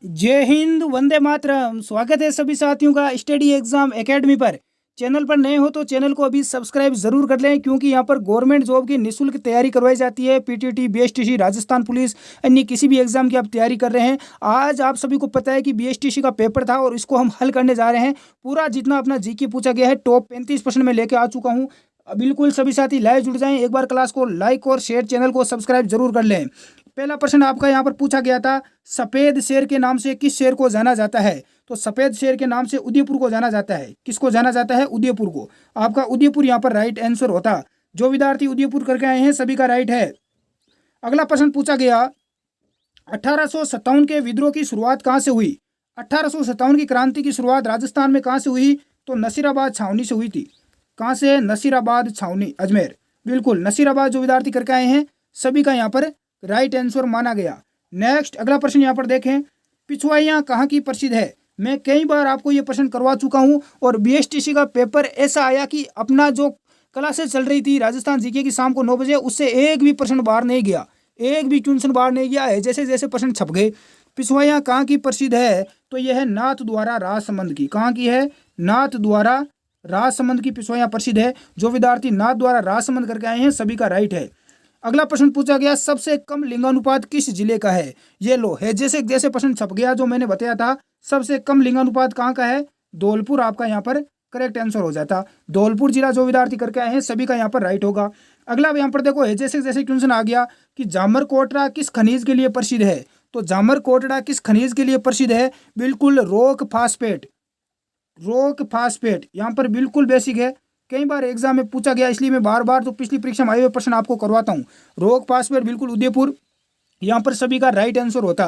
जय हिंद, वंदे मातरम। स्वागत है सभी साथियों का स्टडी एग्जाम एकेडमी पर। चैनल पर नए हो तो चैनल को अभी सब्सक्राइब जरूर कर लें, क्योंकि यहाँ पर गवर्नमेंट जॉब की निःशुल्क तैयारी करवाई जाती है। पीटीटी, बीएसटीसी, राजस्थान पुलिस, अन्य किसी भी एग्जाम की आप तैयारी कर रहे हैं। आज आप सभी को पता है कि बीएसटीसी का पेपर था और इसको हम हल करने जा रहे हैं। पूरा जितना अपना जीके पूछा गया है टॉप 35% में लेके आ चुका हूँ। बिल्कुल सभी साथी लाइव जुड़ जाएं, एक बार क्लास को लाइक और शेयर, चैनल को सब्सक्राइब जरूर कर लें। पहला प्रश्न आपका यहाँ पर पूछा गया था, सफेद शेर के नाम से किस शेर को जाना जाता है? तो सफेद शेर के नाम से उदयपुर को जाना जाता है। किसको जाना जाता है? उदयपुर को। आपका उदयपुर यहाँ पर राइट आंसर होता। जो विद्यार्थी उदयपुर करके आए हैं सभी का राइट है। अगला प्रश्न पूछा गया, 1857 के विद्रोह की शुरुआत कहाँ से हुई? 1857 की क्रांति की शुरुआत राजस्थान में कहाँ से हुई? तो नसीराबाद छावनी से हुई थी। कहाँ से? नसीराबाद छावनी, अजमेर। बिल्कुल, नसीराबाद जो विद्यार्थी करके आए हैं सभी का यहाँ पर राइट आंसर माना गया। नेक्स्ट अगला प्रश्न यहाँ पर देखें, पिछवाइयाँ कहाँ की प्रसिद्ध है? मैं कई बार आपको ये प्रश्न करवा चुका हूँ और बीएसटीसी का पेपर ऐसा आया कि अपना जो क्लासेस चल रही थी राजस्थान जीके की शाम को 9 बजे, उससे एक भी प्रश्न बाहर नहीं गया, एक भी क्वेश्चन बाहर नहीं गया है। जैसे जैसे प्रश्न छप गए। पिछवाइयाँ कहाँ की प्रसिद्ध है? तो यह है नाथ द्वारा राजसमंद की। कहाँ की है? नाथ द्वारा राजसमंद की पिछवाइयाँ प्रसिद्ध है। जो विद्यार्थी नाथ द्वारा राजसमंद करके आए हैं सभी का राइट है। अगला प्रश्न पूछा गया, सबसे कम लिंगानुपात किस जिले का है? ये लो है, जैसे जैसे प्रश्न छप गया जो मैंने बताया था, सबसे कम लिंगानुपात कहाँ का है? धौलपुर आपका यहाँ पर करेक्ट आंसर हो जाता। धौलपुर जिला जो विद्यार्थी करके आए हैं सभी का यहाँ पर राइट होगा। अगला यहाँ पर देखो है, जैसे जैसे क्वेश्चन आ गया कि जामर कोटड़ा किस खनिज के लिए प्रसिद्ध है? तो जामर कोटड़ा किस खनिज के लिए प्रसिद्ध है? बिल्कुल रॉक फास्फेट। रॉक फास्फेट यहाँ पर बिल्कुल बेसिक है, कई बार एग्जाम में पूछा गया, इसलिए मैं बार बार तो पिछली परीक्षा में आए हुए प्रश्न आपको करवाता हूँ। रॉक फास्फेट बिल्कुल उदयपुर यहाँ पर सभी का राइट आंसर होता।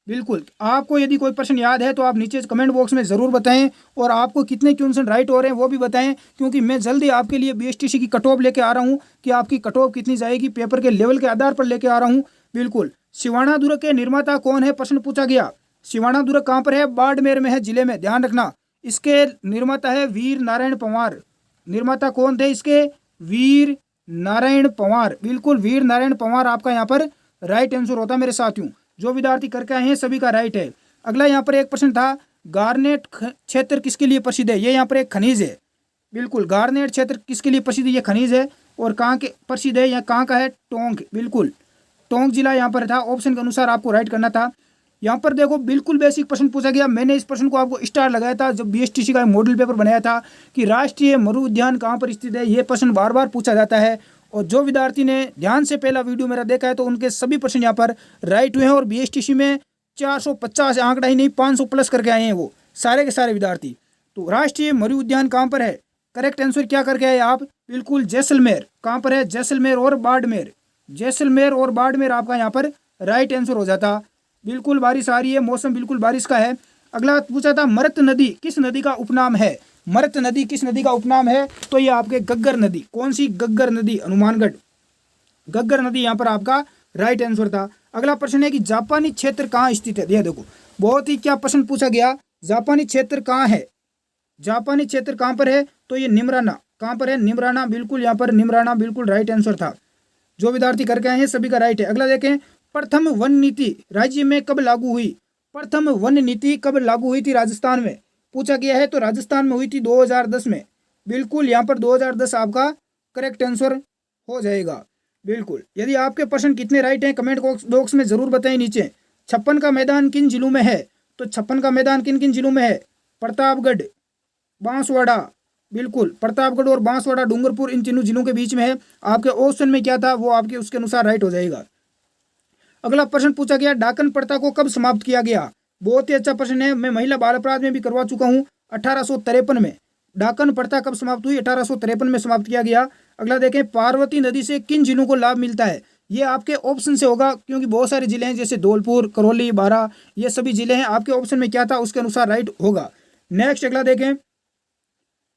बिल्कुल, आपको यदि कोई प्रश्न याद है तो आप नीचे कमेंट बॉक्स में ज़रूर बताएं, और आपको कितने क्वेश्चन राइट हो रहे हैं वो भी बताएं, क्योंकि मैं जल्दी आपके लिए बीएसटीसी की कट ऑफ लेके आ रहा हूँ कि आपकी कट ऑफ कितनी जाएगी, पेपर के लेवल के आधार पर लेके आ रहा हूँ। बिल्कुल, सिवाना दुर्ग के निर्माता कौन है? प्रश्न पूछा गया। सिवाना दुर्ग कहाँ पर है? बाड़मेर में है, जिले में, ध्यान रखना। इसके निर्माता है वीर नारायण पंवार। निर्माता कौन थे इसके? वीर नारायण पंवार। बिल्कुल, वीर नारायण पंवार आपका यहाँ पर राइट आंसर होता मेरे साथियों। जो विद्यार्थी करके आए हैं सभी का राइट है। अगला यहाँ पर एक प्रश्न था, गार्नेट क्षेत्र किसके लिए प्रसिद्ध है? ये यहाँ पर एक खनिज है। बिल्कुल, गार्नेट क्षेत्र किसके लिए प्रसिद्ध है? ये खनिज है। और कहाँ के प्रसिद्ध है या कहाँ का है? टोंक। बिल्कुल, टोंक जिला यहाँ पर था। ऑप्शन के अनुसार आपको राइट करना था। यहाँ पर देखो बिल्कुल बेसिक प्रश्न पूछा गया। मैंने इस प्रश्न को आपको स्टार लगाया था जब बीएसटीसी का मॉडल पेपर बनाया था कि राष्ट्रीय मरु उद्यान कहाँ पर स्थित है। ये प्रश्न बार बार पूछा जाता है, और जो विद्यार्थी ने ध्यान से पहला वीडियो मेरा देखा है तो उनके सभी प्रश्न यहाँ पर राइट हुए हैं। और बीएसटीसी में 450 आंकड़ा ही नहीं 500 प्लस करके आए हैं वो सारे के सारे विद्यार्थी। तो राष्ट्रीय मरु उद्यान कहाँ पर है? करेक्ट आंसर क्या करके आए आप? बिल्कुल जैसलमेर। कहाँ पर है? जैसलमेर और बाड़मेर। जैसलमेर और बाड़मेर आपका यहाँ पर राइट आंसर हो जाता। बिल्कुल, बारिश आ रही है, मौसम बिल्कुल बारिश का है। अगला पूछा था, मरत नदी किस नदी का उपनाम है? मरत नदी किस नदी का उपनाम है? तो ये आपके गग्गर नदी। कौन सी? गग्गर नदी, हनुमानगढ़। गग्गर नदी यहाँ पर आपका राइट आंसर था। अगला प्रश्न है कि जापानी क्षेत्र कहाँ स्थित है? ये देखो, बहुत ही क्या प्रश्न पूछा गया, जापानी क्षेत्र कहाँ है? जापानी क्षेत्र कहाँ पर है? तो ये निमराना। कहाँ पर है? निमराना। बिल्कुल, यहाँ पर निमराना बिल्कुल राइट आंसर था। जो विद्यार्थी करके आए हैं सभी का राइट है। अगला देखें, प्रथम वन नीति राज्य में कब लागू हुई? प्रथम वन नीति कब लागू हुई थी राजस्थान में? पूछा गया है। तो राजस्थान में हुई थी 2010 में। बिल्कुल, यहाँ पर 2010 आपका करेक्ट आंसर हो जाएगा। बिल्कुल, यदि आपके प्रश्न कितने राइट हैं कमेंट बॉक्स में ज़रूर बताएं नीचे। 56 का मैदान किन जिलों में है? तो 56 का मैदान किन किन जिलों में है? प्रतापगढ़, बांसवाड़ा। बिल्कुल, प्रतापगढ़ और बांसवाड़ा, डूंगरपुर, इन तीनों जिलों के बीच में है। आपके ऑप्शन में क्या था वो आपके उसके अनुसार राइट हो जाएगा। अगला प्रश्न पूछा गया, डाकन प्रथा को कब समाप्त किया गया? बहुत ही अच्छा प्रश्न है, मैं महिला बाल अपराध में भी करवा चुका हूँ। 1853 में डाकन प्रथा कब समाप्त हुई? 1853 में समाप्त किया गया। अगला देखें, पार्वती नदी से किन जिलों को लाभ मिलता है? ये आपके ऑप्शन से होगा, क्योंकि बहुत सारे जिले हैं जैसे धौलपुर, करौली, बारां, ये सभी जिले हैं। आपके ऑप्शन में क्या था उसके अनुसार राइट होगा। नेक्स्ट अगला देखें,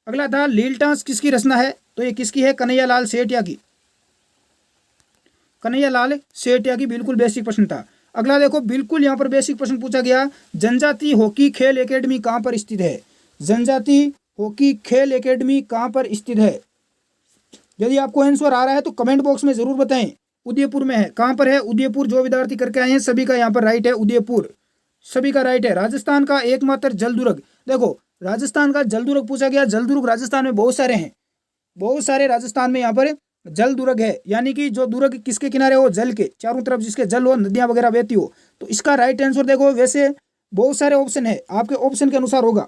अगला था, लीलटास किसकी रचना है? तो ये किसकी है? कन्हैयालाल सेठिया की। कन्हैयालाल सेठिया की। बिल्कुल बेसिक प्रश्न था। अगला देखो, बिल्कुल यहाँ पर बेसिक प्रश्न पूछा गया, जनजाति हॉकी खेल एकेडमी कहाँ पर स्थित है? जनजाति हॉकी खेल एकेडमी कहाँ पर स्थित है? यदि आपको आंसर आ रहा है तो कमेंट बॉक्स में जरूर बताएं। उदयपुर में है। कहाँ पर है? उदयपुर। जो विद्यार्थी करके आए हैं सभी का यहाँ पर राइट है, उदयपुर। सभी का राइट है। राजस्थान का एकमात्र जलदुर्ग, देखो राजस्थान का जलदुर्ग पूछा गया। जलदुर्ग राजस्थान में बहुत सारे हैं, बहुत सारे राजस्थान में यहाँ पर जलदुर्ग है, यानी कि जो दुर्ग किसके किनारे हो, जल के चारों तरफ जिसके जल हो, नदियां वगैरह बहती हो। तो इसका राइट आंसर देखो, वैसे बहुत सारे ऑप्शन है, आपके ऑप्शन के अनुसार होगा।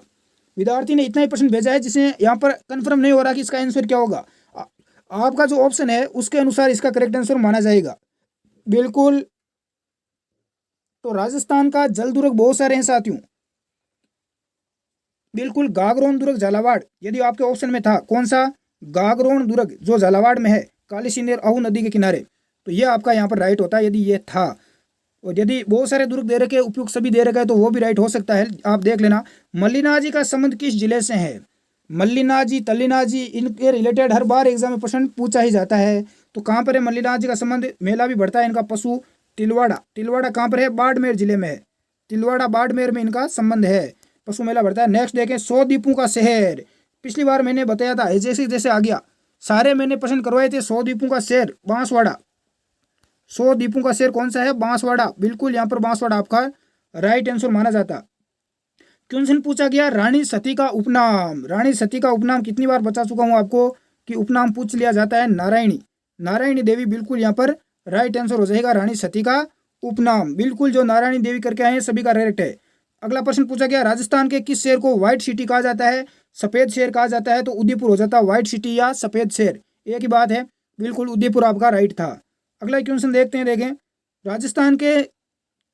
विद्यार्थी ने इतना ही प्रश्न भेजा है जिसने यहाँ पर कंफर्म नहीं हो रहा कि इसका आंसर क्या होगा। आपका जो ऑप्शन है उसके अनुसार इसका करेक्ट आंसर माना जाएगा। बिल्कुल, तो राजस्थान का जलदुर्ग बहुत सारे हैं साथियों। बिल्कुल, गागरोन दुर्ग झालावाड़, यदि आपके ऑप्शन में था कौन सा, गागरोन दुर्ग जो झालावाड़ में है, काली सिंध आहू नदी के किनारे, तो ये आपका यहाँ पर राइट होता है यदि ये था। और यदि बहुत सारे दुर्ग दे रखे, उपयुक्त सभी दे रखे हैं, तो वो भी राइट हो सकता है। आप देख लेना, मल्लिनाजी का संबंध किस जिले से है। मल्लिनाजी, तल्लिनाजी, इनके रिलेटेड हर बार एग्जाम में प्रश्न पूछा ही जाता है। तो कहाँ पर है मल्लिनाजी का संबंध, मेला भी बढ़ता है इनका पशु तिलवाड़ा। तिलवाड़ा कहाँ पर है, बाड़मेर जिले में है। तिलवाड़ा बाड़मेर में इनका संबंध है, पशु मेला बढ़ता है। नेक्स्ट देखें, 100 द्वीपों का शहर, पिछली बार मैंने बताया था, जैसे जैसे आ गया सारे मैंने प्रश्न करवाए थे। 100 द्वीपों का शहर बांसवाड़ा। 100 द्वीपों का शहर कौन सा है, बांसवाड़ा। बिल्कुल, यहाँ पर बांसवाड़ा आपका राइट आंसर माना जाता। क्वेश्चन पूछा गया, रानी सती का उपनाम। रानी सती का उपनाम कितनी बार बता चुका हूँ आपको कि उपनाम पूछ लिया जाता है, नारायणी, नारायणी देवी। बिल्कुल यहाँ पर राइट आंसर हो जाएगा, रानी सती का उपनाम। बिल्कुल, जो नारायणी देवी करके आए हैं सभी का करेक्ट है। अगला प्रश्न पूछा गया, राजस्थान के किस शहर को व्हाइट सिटी कहा जाता है, सफेद शहर कहा जाता है। तो उदयपुर हो जाता है व्हाइट सिटी या सफेद शहर, एक ही बात है। बिल्कुल, उदयपुर आपका राइट था। अगला क्वेश्चन देखते हैं, देखें राजस्थान के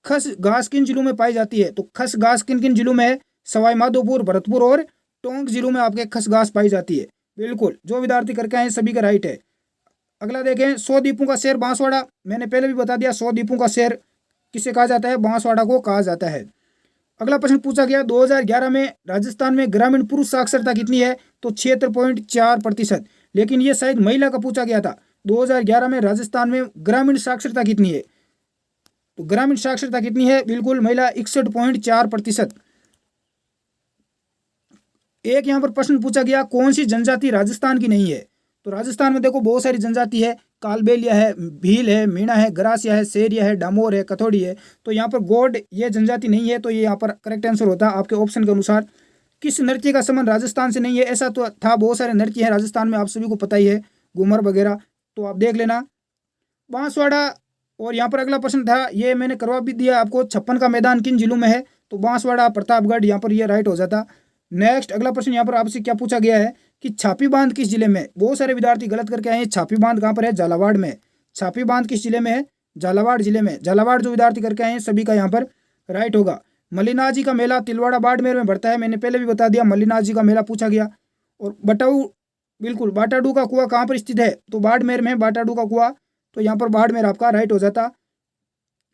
खस घास किन जिलों में पाई जाती है। तो खस घास किन किन जिलों में है, सवाई माधोपुर, भरतपुर और टोंक जिलों में आपके खस घास पाई जाती है। बिल्कुल, जो विद्यार्थी करके आए सभी का राइट है। अगला देखें, 100 द्वीपों का शहर बांसवाड़ा, मैंने पहले भी बता दिया 100 द्वीपों का शहर किसे कहा जाता है, बांसवाड़ा को कहा जाता है। अगला प्रश्न पूछा गया, 2011 में राजस्थान में ग्रामीण पुरुष साक्षरता कितनी है। तो 76.4%, लेकिन ये शायद महिला का पूछा गया था। 2011 में राजस्थान में ग्रामीण साक्षरता कितनी है, तो ग्रामीण साक्षरता कितनी है, बिल्कुल महिला 61.4%। एक यहाँ पर प्रश्न पूछा गया, कौन सी जनजाति राजस्थान की नहीं है। तो राजस्थान में देखो बहुत सारी जनजाति है, कालबेलिया है, भील है, मीणा है, गरासिया है, सेरिया है, डामोर है, कथोड़ी है। तो यहाँ पर गोड ये जनजाति नहीं है, तो ये यहाँ पर करेक्ट आंसर होता है आपके ऑप्शन के अनुसार। किस नृत्य का संबंध राजस्थान से नहीं है, ऐसा तो था, बहुत सारे नृत्य हैं राजस्थान में, आप सभी को पता ही है, घूमर वगैरह, तो आप देख लेना बांसवाड़ा। और यहाँ पर अगला प्रश्न था, ये मैंने करवा भी दिया आपको, 56 का मैदान किन जिलों में है। तो बांसवाड़ा, प्रतापगढ़, यहाँ पर ये राइट हो जाता। नेक्स्ट अगला प्रश्न यहाँ पर आपसे क्या पूछा गया है कि छापी बांध किस जिले में। बहुत सारे विद्यार्थी गलत करके आए हैं, छापी बांध कहाँ पर है, झालावाड़ में। छापी बांध किस जिले में है, झालावाड़ जिले में। झालावाड़ जो विद्यार्थी करके आए हैं सभी का यहाँ पर राइट होगा। मल्लिनाजी का मेला तिलवाड़ा बाड़मेर में बढ़ता है, मैंने पहले भी बता दिया, मल्लिनाजी का मेला पूछा गया। और बटाऊ, बिल्कुल बाटाडू का कुआं कहाँ पर स्थित है, तो बाड़मेर में बाटाडू का कुआं, तो यहाँ पर बाड़मेर आपका राइट हो जाता।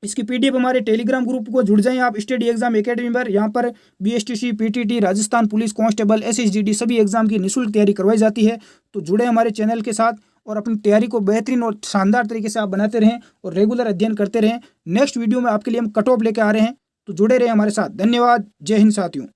इसकी पीडीएफ हमारे टेलीग्राम ग्रुप को जुड़ जाएं आप स्टडी एग्जाम एकेडमी पर। यहाँ पर BSTC, PTT, Rajasthan police constable, SSGD सभी एग्जाम की निःशुल्क तैयारी करवाई जाती है। तो जुड़े हमारे चैनल के साथ और अपनी तैयारी को बेहतरीन और शानदार तरीके से आप बनाते रहें और रेगुलर अध्ययन करते रहें। नेक्स्ट वीडियो में आपके लिए हम कट ऑफ लेके आ रहे हैं, तो जुड़े रहें हमारे साथ। धन्यवाद, जय हिंद साथियों।